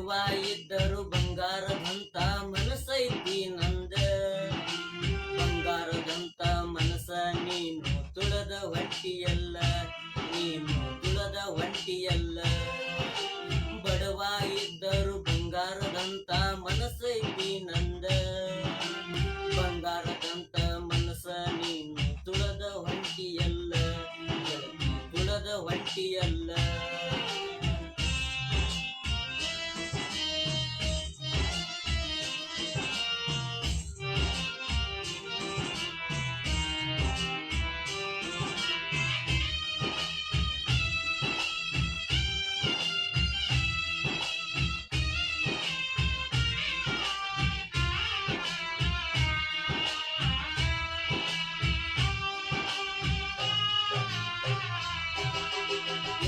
ಬಡವ ಇದ್ದರು ಬಂಗಾರದಂತ ಮನಸ್ಸೈತಿ ನಂದ. ಬಂಗಾರದಂತ ಮನಸ್ಸ ನೀನು ತುಳದ ಹೊಟ್ಟಿಯಲ್ಲ, ನೀನು ತುಳದ ಹೊಟ್ಟಿಯಲ್ಲ. ಬಡವ ಇದ್ದರು ಬಂಗಾರದಂತ ಮನಸ್ಸೈತಿ ನಂದ. ಬಂಗಾರದಂತ ಮನಸ್ಸ ನೀನು ತುಳದ ಹೊಂಟಿಯಲ್ಲ, ತುಳದ ಹೊಂಟಿಯಲ್ಲ.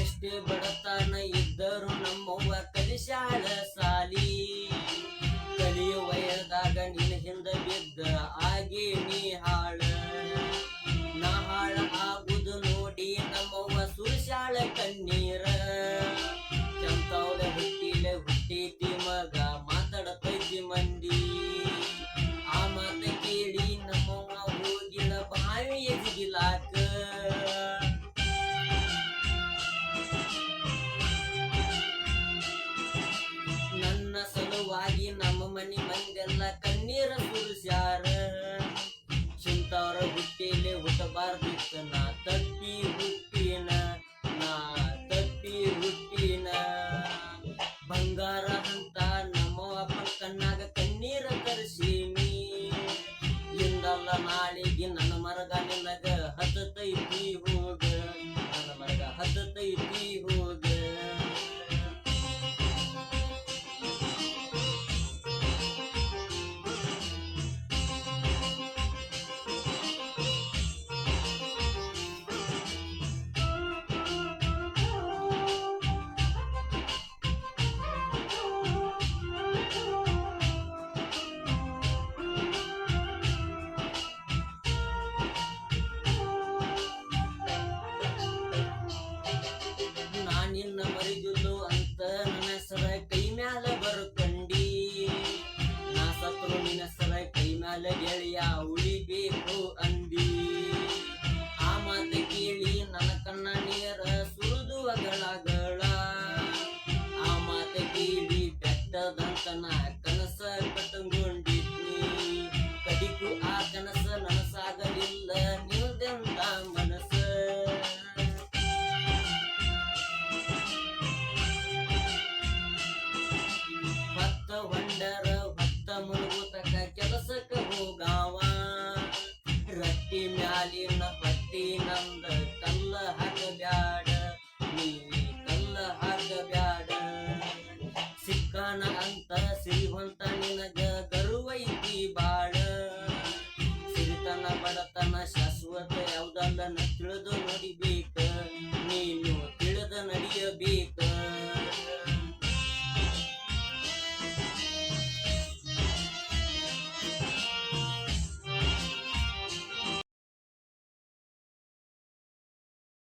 ಎಷ್ಟೇ ಬಡತನ ಇದ್ದರು ನಮ್ಮವ್ವ ಕಲಿಸ್ಯಾಳ ಸಾಲಿ. ಕಲಿಯ ವಯದಾಗ ನಿನ್ನ ಹಿಂದ ಬಿದ್ದ ಆಗಿ ನೀ ಹಾಳ. ನಾ ಹಾಳ ಆಗುದು ನೋಡಿ ನಮ್ಮವ್ವ ಸುರಿಸ್ಯಾಳ ಕಣ್ಣೀರ. ಚಂತವಳ ಹುಟ್ಟಿಲೆ ಹುಟ್ಟೈತಿ ಮಗ ಮಾತಾಡತೈತಿ ಮಂದಿ. ಆ ಮಾತ ಕೇಳಿ ನಮ್ಮವ್ವ ಹೋಗಿಳ ಬಾವಿ ಎಜಿಗಿಲಾಕ. ನನ್ನ ಸಲುವಾಗಿ ನಮ್ಮ ಮನಿ ಮಂದೆಲ್ಲ ಕಣ್ಣೀರ ಸುರಿಸ್ಯಾರ. ಚಿಂತಾರ ಹುಟ್ಟಿಲೆ ಹುಟ್ಟಬಾರ್ದಿತ್ತ ನಾ ತಪ್ಪಿ ಹುಟ್ಟಿನ, ನಾ ತಪ್ಪಿ ಹುಟ್ಟಿನ. ಬಂಗಾರ ಅಂತ ನಮ್ಮ ಅಪ್ಪನ ಕಣ್ಣಾಗ ಕಣ್ಣೀರ ತರಿಸೀನಿ. ಇಂದಲ್ಲ ನಾಳಿಗೆ ನನ್ನ ಮರಗ ನಿನಗ ಹತ್ತತೈತಿ ಹೋಗ, ನನ್ನ ಮರಗ ಹತ್ತತೈತಿ ಹೋಗ. ನಿನ್ನ ಮರಿದುಲು ಅಂತ ನನ್ನ ಹೆಸರ ಕೈ ಮ್ಯಾಲ ಬರ್ಕೊಂಡಿ. ನಾ ಸತ್ರು ನಿನ್ನ ಹೆಸರ ಕೈ ಮ್ಯಾಲ ಗೆಳೆಯ ಉಳಿಬೇಕು ಅಂದಿ. ಆ ಮಾತ ಕೇಳಿ ನನ್ನ ಕಣ್ಣ ನೀರ ಸುರಿದು ಅಗಳಗಳ. ಆ ಮಾತ ಕೇಳಿ ಬೆಟ್ಟದಂತ ನಾ ಕನಸ ಕಟ್ಟಗೊಂಡಿದ್ನಿ. ಕಡಿಕು ಆ ಕನಸ ನನಸಾಗಲಿಲ್ಲ ನಿಲ್ದೆಂತ ಮನಸ್ಸ. ಹೊಂಡರ ಹೊತ್ತ ಮುಳುಗುತಕ ಕೆಲಸಕ್ಕ ಹೋಗಾವ. ರಟ್ಟಿ ಮ್ಯಾಲಿನ ಹೊಟ್ಟಿ ನಂದ ಕಲ್ಲ ಹಾಕಬ್ಯಾಡ, ನೀ ಕಲ್ಲ ಹಾಕಬ್ಯಾಡ. ಸಿಕ್ಕಾನ ಅಂತ ಸಿರಿವಂತ ನಿನಗ